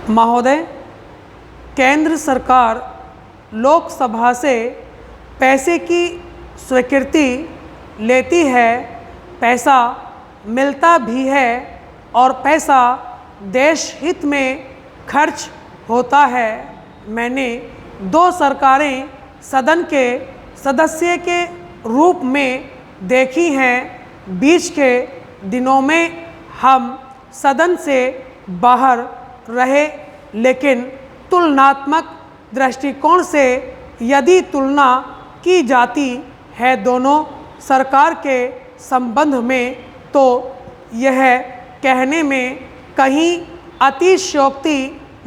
महोदय, केंद्र सरकार लोकसभा से पैसे की स्वीकृति लेती है, पैसा मिलता भी है और पैसा देश हित में खर्च होता है। मैंने 2 सरकारें सदन के सदस्य के रूप में देखी हैं। बीच के दिनों में हम सदन से बाहर रहे, लेकिन तुलनात्मक दृष्टिकोण से यदि तुलना की जाती है दोनों सरकार के संबंध में, तो यह कहने में कहीं अतिशयोक्ति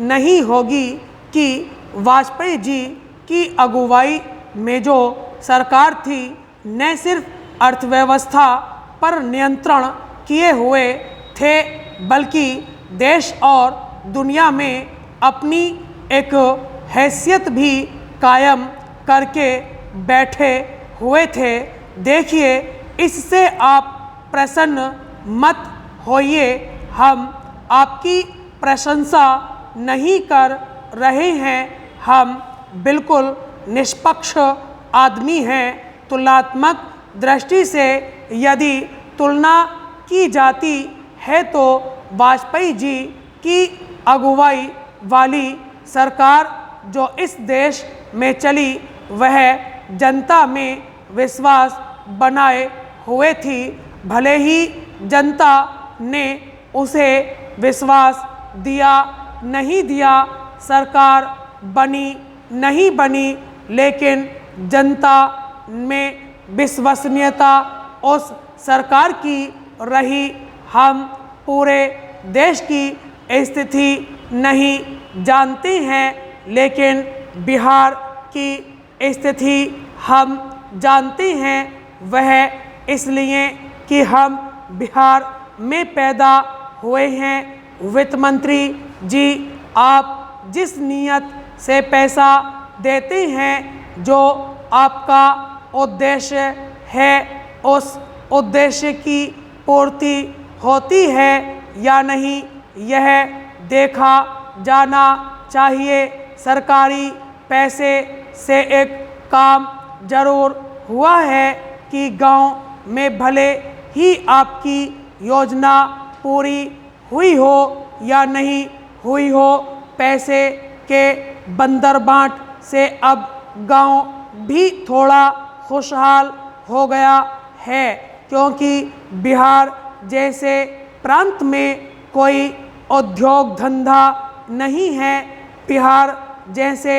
नहीं होगी कि वाजपेयी जी की अगुवाई में जो सरकार थी, न सिर्फ अर्थव्यवस्था पर नियंत्रण किए हुए थे, बल्कि देश और दुनिया में अपनी एक हैसियत भी कायम करके बैठे हुए थे। देखिए, इससे आप प्रसन्न मत होइए, हम आपकी प्रशंसा नहीं कर रहे हैं, हम बिल्कुल निष्पक्ष आदमी हैं। तुलनात्मक दृष्टि से यदि तुलना की जाती है तो वाजपेयी जी की अगुवाई वाली सरकार जो इस देश में चली, वह जनता में विश्वास बनाए हुए थी। भले ही जनता ने उसे विश्वास दिया नहीं दिया, सरकार बनी नहीं बनी, लेकिन जनता में विश्वसनीयता उस सरकार की रही। हम पूरे देश की स्थिति नहीं जानते हैं, लेकिन बिहार की स्थिति हम जानते हैं। वह इसलिए कि हम बिहार में पैदा हुए हैं। वित्त मंत्री जी, आप जिस नीयत से पैसा देते हैं, जो आपका उद्देश्य है, उस उद्देश्य की पूर्ति होती है या नहीं, यह देखा जाना चाहिए। सरकारी पैसे से एक काम जरूर हुआ है कि गांव में भले ही आपकी योजना पूरी हुई हो या नहीं हुई हो, पैसे के बंदरबांट से अब गांव भी थोड़ा खुशहाल हो गया है, क्योंकि बिहार जैसे प्रांत में कोई उद्योग धंधा नहीं है। बिहार जैसे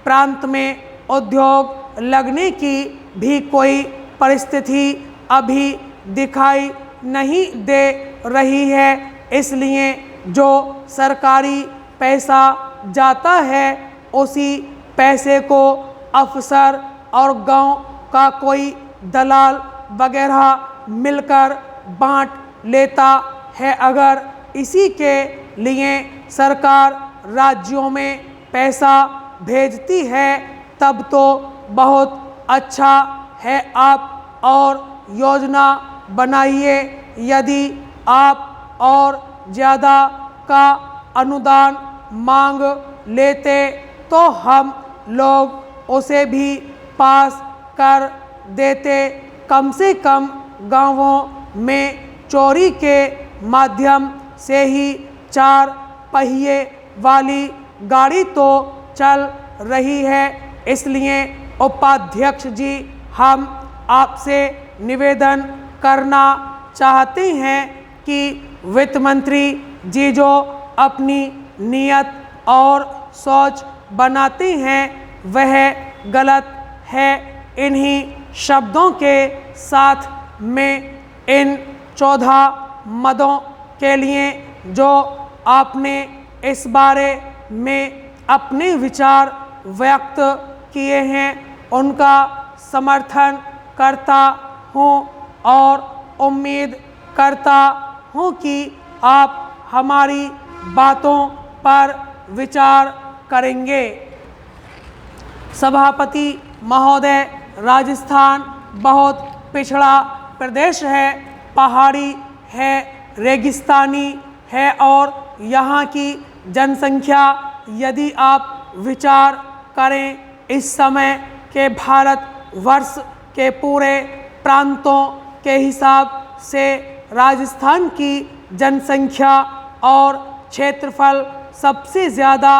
प्रांत में उद्योग लगने की भी कोई परिस्थिति अभी दिखाई नहीं दे रही है। इसलिए जो सरकारी पैसा जाता है, उसी पैसे को अफसर और गांव का कोई दलाल वगैरह मिलकर बांट लेता है। अगर इसी के लिए सरकार राज्यों में पैसा भेजती है, तब तो बहुत अच्छा है। आप और योजना बनाइए। यदि आप और ज़्यादा का अनुदान मांग लेते तो हम लोग उसे भी पास कर देते। कम से कम गांवों में चोरी के माध्यम से ही 4 पहिए वाली गाड़ी तो चल रही है। इसलिए उपाध्यक्ष जी, हम आपसे निवेदन करना चाहते हैं कि वित्त मंत्री जी जो अपनी नीयत और सोच बनाते हैं, वह गलत है। इन्हीं शब्दों के साथ में इन 14 मदों के लिए जो आपने इस बारे में अपने विचार व्यक्त किए हैं, उनका समर्थन करता हूँ और उम्मीद करता हूँ कि आप हमारी बातों पर विचार करेंगे। सभापति महोदय, राजस्थान बहुत पिछड़ा प्रदेश है, पहाड़ी है, रेगिस्तानी है और यहाँ की जनसंख्या यदि आप विचार करें इस समय के भारतवर्ष के पूरे प्रांतों के हिसाब से राजस्थान की जनसंख्या और क्षेत्रफल सबसे ज़्यादा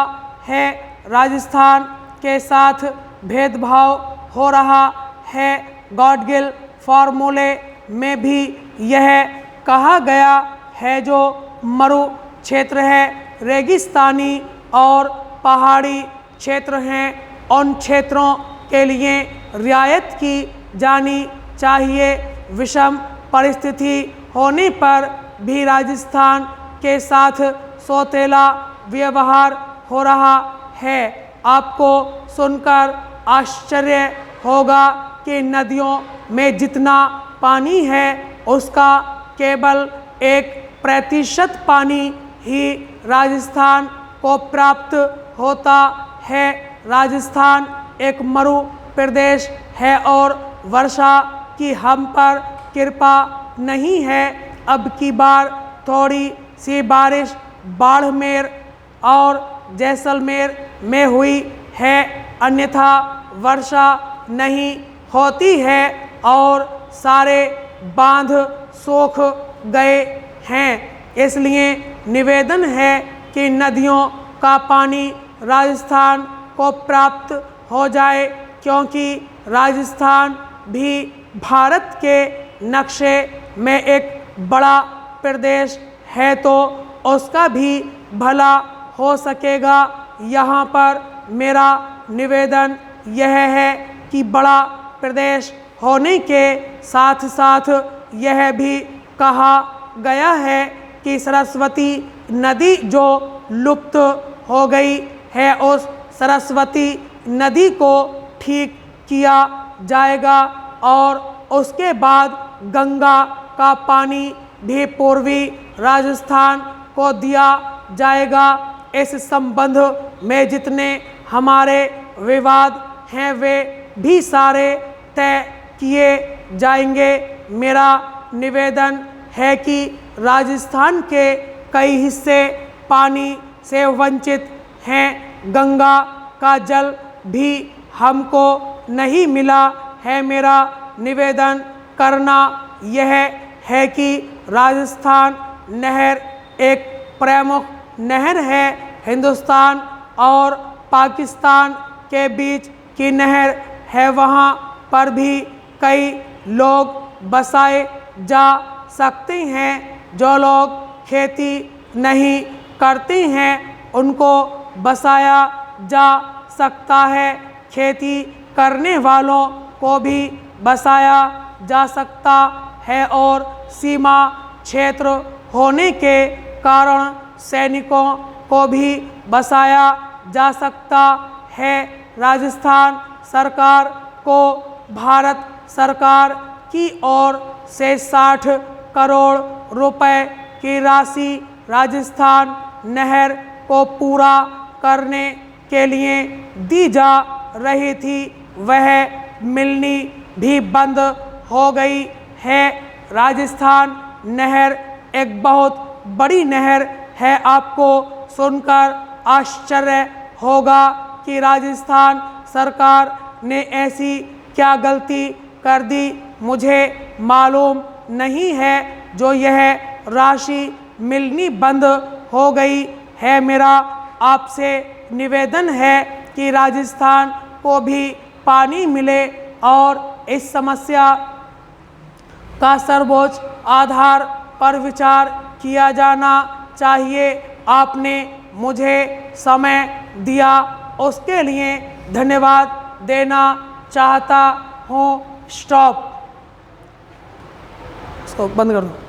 है। राजस्थान के साथ भेदभाव हो रहा है। गॉडगिल फार्मूले में भी यह कहा गया है जो मरु क्षेत्र है, रेगिस्तानी और पहाड़ी क्षेत्र हैं, उन क्षेत्रों के लिए रियायत की जानी चाहिए। विषम परिस्थिति होने पर भी राजस्थान के साथ सौतेला व्यवहार हो रहा है। आपको सुनकर आश्चर्य होगा कि नदियों में जितना पानी है उसका केवल 1% पानी ही राजस्थान को प्राप्त होता है। राजस्थान एक मरु प्रदेश है और वर्षा की हम पर कृपा नहीं है। अब की बार थोड़ी सी बारिश बाड़मेर और जैसलमेर में हुई है, अन्यथा वर्षा नहीं होती है और सारे बांध सूख गए हैं। इसलिए निवेदन है कि नदियों का पानी राजस्थान को प्राप्त हो जाए, क्योंकि राजस्थान भी भारत के नक्शे में एक बड़ा प्रदेश है, तो उसका भी भला हो सकेगा। यहाँ पर मेरा निवेदन यह है कि बड़ा प्रदेश होने के साथ साथ यह भी कहा गया है कि सरस्वती नदी जो लुप्त हो गई है उस सरस्वती नदी को ठीक किया जाएगा और उसके बाद गंगा का पानी भी पूर्वी राजस्थान को दिया जाएगा। इस संबंध में जितने हमारे विवाद हैं वे भी सारे तय किए जाएंगे। मेरा निवेदन है कि राजस्थान के कई हिस्से पानी से वंचित हैं। गंगा का जल भी हमको नहीं मिला है। मेरा निवेदन करना यह है कि राजस्थान नहर एक प्रमुख नहर है। हिंदुस्तान और पाकिस्तान के बीच की नहर है, वहाँ पर भी कई लोग बसाए जा सकते हैं। जो लोग खेती नहीं करते हैं उनको बसाया जा सकता है। खेती करने वालों को भी बसाया जा सकता है और सीमा क्षेत्र होने के कारण सैनिकों को भी बसाया जा सकता है। राजस्थान सरकार को भारत सरकार की ओर से 60 करोड़ रुपए की राशि राजस्थान नहर को पूरा करने के लिए दी जा रही थी, वह मिलनी भी बंद हो गई है। राजस्थान नहर एक बहुत बड़ी नहर है। आपको सुनकर आश्चर्य होगा कि राजस्थान सरकार ने ऐसी क्या गलती कर दी, मुझे मालूम नहीं है जो यह राशि मिलनी बंद हो गई है। मेरा आपसे निवेदन है कि राजस्थान को भी पानी मिले और इस समस्या का सर्वोच्च आधार पर विचार किया जाना चाहिए। आपने मुझे समय दिया उसके लिए धन्यवाद देना चाहता हूँ। स्टॉप, इसको बंद कर दो।